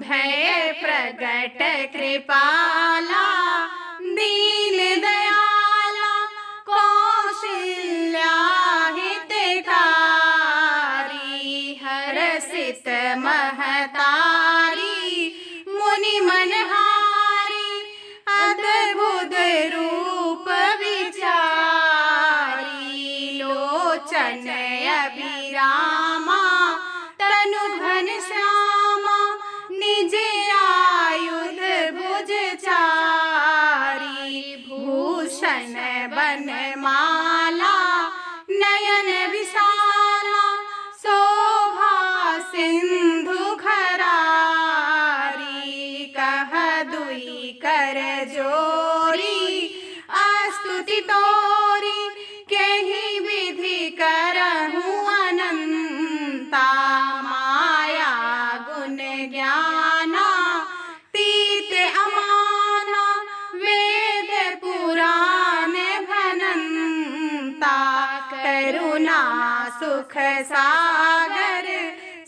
भय प्रगट कृपाला दीन दयाला कौशल्या हितकारी हरसित महतारी मुनि मनहारी अद्भुत रूप विचारी लोचन अभिरामा तनु घन श्यामा निज आयुध भुज चारी भूषण बनमाला नयन विशाला शोभा सिंधु खरारी कह दुई कर जोरी स्तुति तोरी केहि विधि करहूँ अनंता माया गुण ज्ञाना तीत अमाना वेद पुराण भनंता करुणा सुख सागर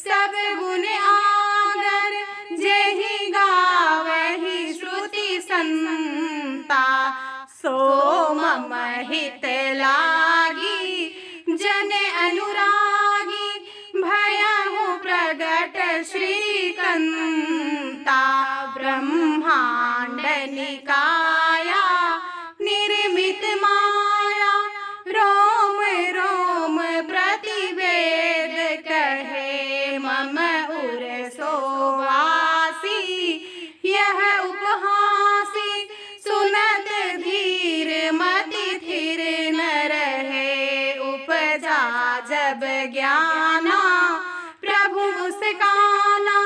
सब गुण आगर जेहि गावहि श्रुति संता सो मम हित लागी जन अनुरागी भयहु प्रगट श्रीकंता ब्रह्मांड निकाया निर्मित माया रोम रोम प्रतिवेद कहे मम उर सोवासी यह उपहासी सुनत धीर मति थिर न रहे उपजा जब ज्ञाना प्रभु मुस्काना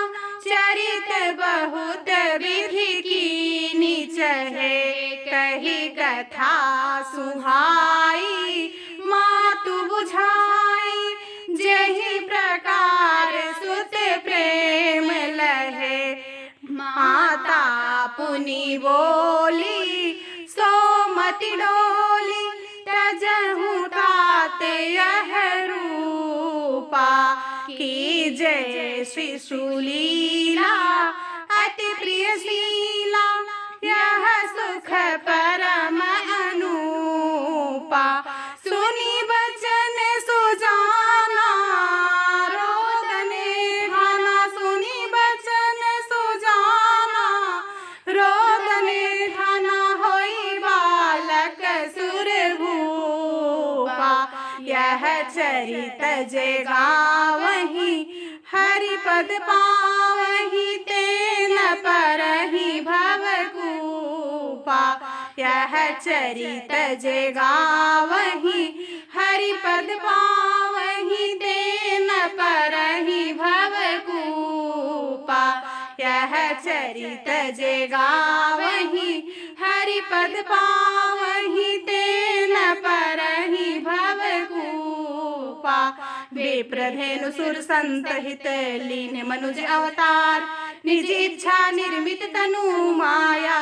चरित बहुत विधि कीनी चहे कही कथा सुहाई मातु बुझाई जहि प्रकार सुत प्रेम लहे माता पुनि बोली सोमति डोली तजहु तात यह रूपा की जय शिशुलीला अति प्रिय शीला यह सुख परम अनूपा सुनी बचन सुजाना रोदने ठाना सुनी बचन सुजाना रोदने ठाना होई बालक सुर भूपा यह चरित जे गावहि हरि पद पावहि तेन परहि भवकूपा यह चरित जे गावहि हरि पद पावहि तेन परहि भवकूपा यह चरित जे गावहि हरि पद पावहि तेन परहि भवकूपा विप्रधेनु सुर संत हित लीन मनुज अवतार निज इच्छा निर्मित तनु माया